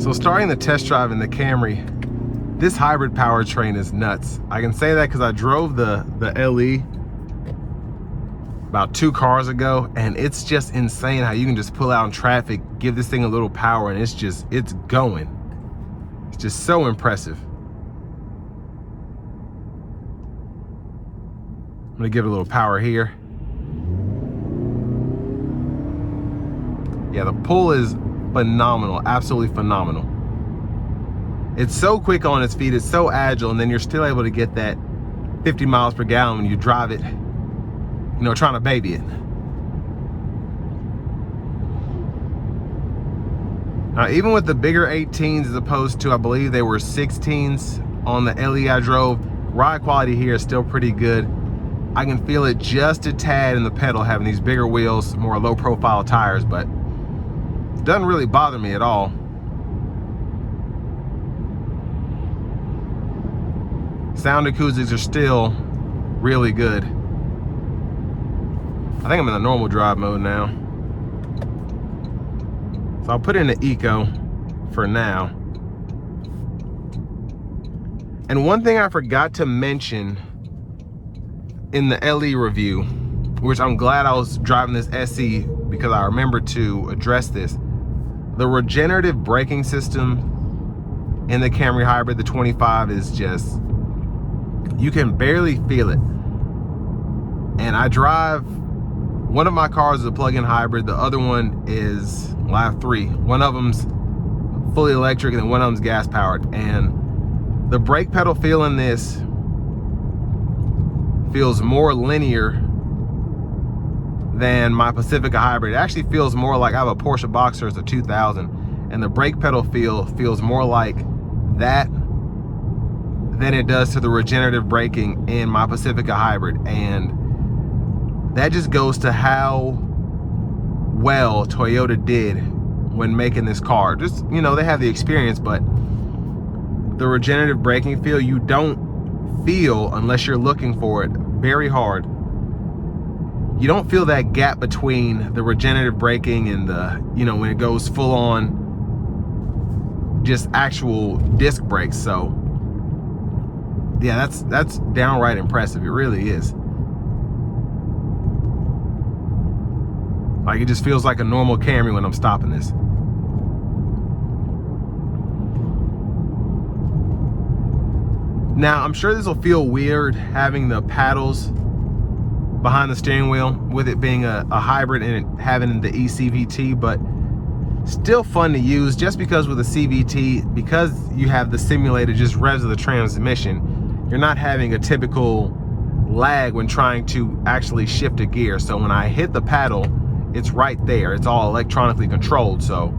So starting the test drive in the Camry, this hybrid powertrain is nuts. I can say that because I drove the LE about 2 cars ago, and it's just insane how you can just pull out in traffic, give this thing a little power, and it's going. It's just so impressive. I'm gonna give it a little power here. Yeah, the pull is phenomenal, absolutely phenomenal. It's so quick on its feet, it's so agile, and then you're still able to get that 50 miles per gallon when you drive it, you know, trying to baby it. Now, even with the bigger 18s as opposed to, I believe they were 16s on the LE I drove, ride quality here is still pretty good. I can feel it just a tad in the pedal having these bigger wheels, more low profile tires, but it doesn't really bother me at all. Sound acoustics are still really good. I think I'm in the normal drive mode now. So I'll put in the Eco for now. And one thing I forgot to mention in the LE review, which I'm glad I was driving this SE because I remembered to address this. The regenerative braking system in the Camry Hybrid, the 25, is just, you can barely feel it. And I drive, one of my cars is a plug-in hybrid, the other one is, well, I have 3. One of them's fully electric and then one of them's gas powered. And the brake pedal feel in this feels more linear than my Pacifica hybrid. It actually feels more like I have a Porsche Boxster, it's a 2000, and the brake pedal feels more like that than it does to the regenerative braking in my Pacifica hybrid. And that just goes to how well Toyota did when making this car. Just, you know, they have the experience, but the regenerative braking feel, you don't feel unless you're looking for it very hard. You don't feel that gap between the regenerative braking and the, you know, when it goes full on just actual disc brakes. So yeah, that's downright impressive. It really is. Like, it just feels like a normal Camry when I'm stopping this. Now, I'm sure this will feel weird having the paddles behind the steering wheel with it being a hybrid and it having the eCVT, but still fun to use just because with a CVT, because you have the simulated just revs of the transmission, you're not having a typical lag when trying to actually shift a gear. So when I hit the paddle, it's right there. It's all electronically controlled, so.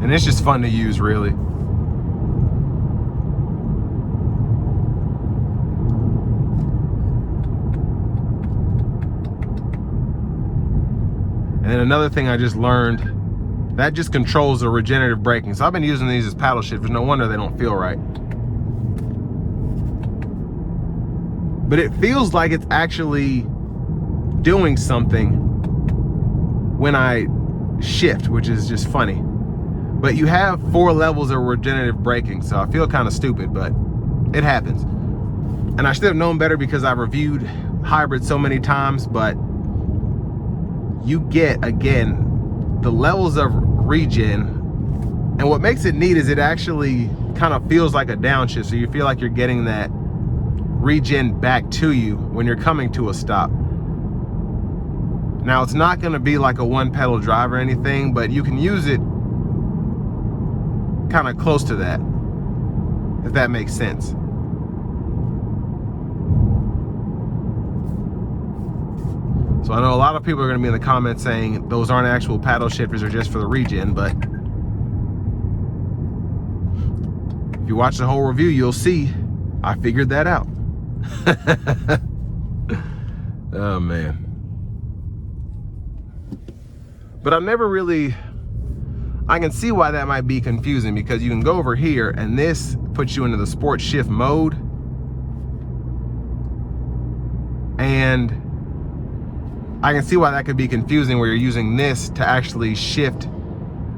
And it's just fun to use, really. And then another thing I just learned, that just controls the regenerative braking. So I've been using these as paddle shifters. No wonder they don't feel right. But it feels like it's actually doing something when I shift, which is just funny. But you have 4 levels of regenerative braking, so I feel kind of stupid, but it happens. And I should have known better because I've reviewed hybrids so many times, but you get, again, the levels of regen. And what makes it neat is it actually kind of feels like a downshift, so you feel like you're getting that regen back to you when you're coming to a stop. Now, it's not going to be like a 1-pedal drive or anything, but you can use it kind of close to that, if that makes sense. So I know a lot of people are going to be in the comments saying those aren't actual paddle shifters, they're just for the regen, but if you watch the whole review, you'll see I figured that out. Oh man. But I've never really, I can see why that might be confusing, because you can go over here and this puts you into the sport shift mode, and I can see why that could be confusing, where you're using this to actually shift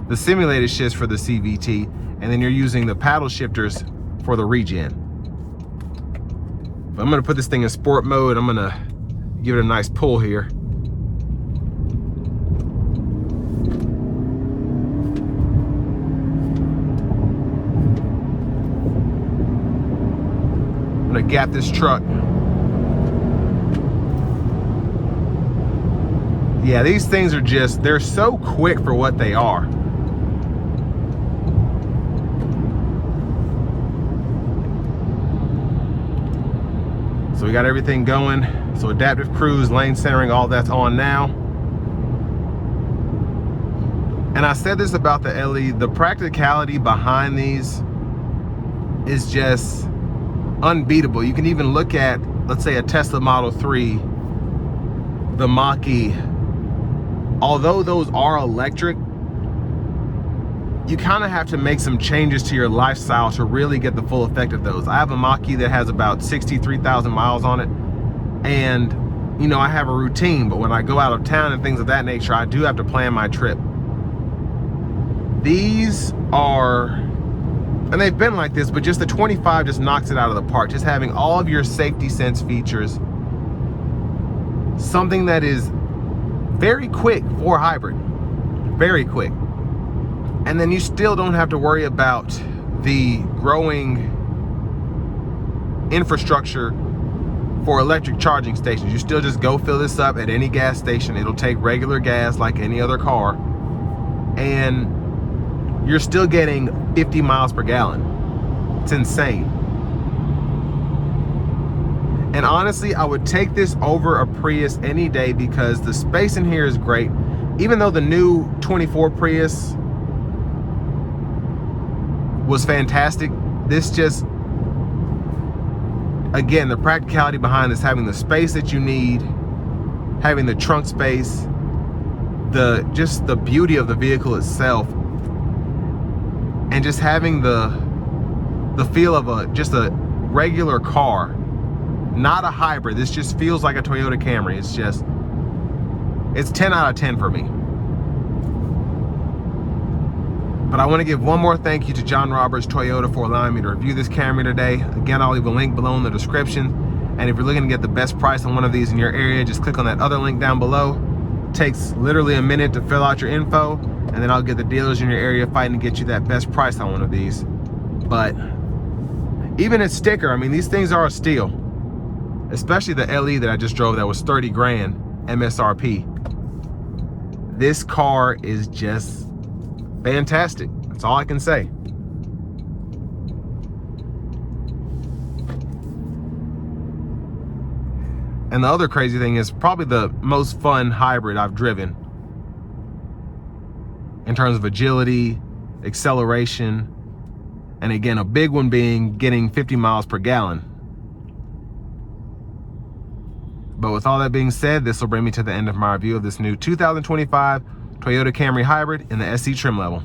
the simulated shifts for the CVT, and then you're using the paddle shifters for the regen. But I'm gonna put this thing in sport mode. I'm gonna give it a nice pull here. I'm gonna gap this truck. Yeah, these things are just, they're so quick for what they are. So we got everything going. So adaptive cruise, lane centering, all that's on now. And I said this about the LE, the practicality behind these is just unbeatable. You can even look at, let's say, a Tesla Model 3, the Mach-E. Although those are electric, you kind of have to make some changes to your lifestyle to really get the full effect of those. I have a Mach-E that has about 63,000 miles on it. And, you know, I have a routine, but when I go out of town and things of that nature, I do have to plan my trip. These are, and they've been like this, but just the 25 just knocks it out of the park. Just having all of your safety sense features, something that is very quick for hybrid, very quick. And then you still don't have to worry about the growing infrastructure for electric charging stations. You still just go fill this up at any gas station. It'll take regular gas like any other car. And you're still getting 50 miles per gallon. It's insane. And honestly, I would take this over a Prius any day because the space in here is great. Even though the new 24 Prius was fantastic, this just, again, the practicality behind this, having the space that you need, having the trunk space, just the beauty of the vehicle itself, and just having the feel of just a regular car. Not a hybrid. This just feels like a Toyota Camry. It's 10 out of 10 for me. But I want to give one more thank you to John Roberts Toyota for allowing me to review this Camry today. Again, I'll leave a link below in the description. And if you're looking to get the best price on one of these in your area, just click on that other link down below. It takes literally a minute to fill out your info, and then I'll get the dealers in your area fighting to get you that best price on one of these. But even its sticker, I mean, these things are a steal. Especially the LE that I just drove that was 30 grand MSRP. This car is just fantastic. That's all I can say. And the other crazy thing is probably the most fun hybrid I've driven in terms of agility, acceleration, and again, a big one being getting 50 miles per gallon. But with all that being said, this will bring me to the end of my review of this new 2025 Toyota Camry Hybrid in the SE trim level.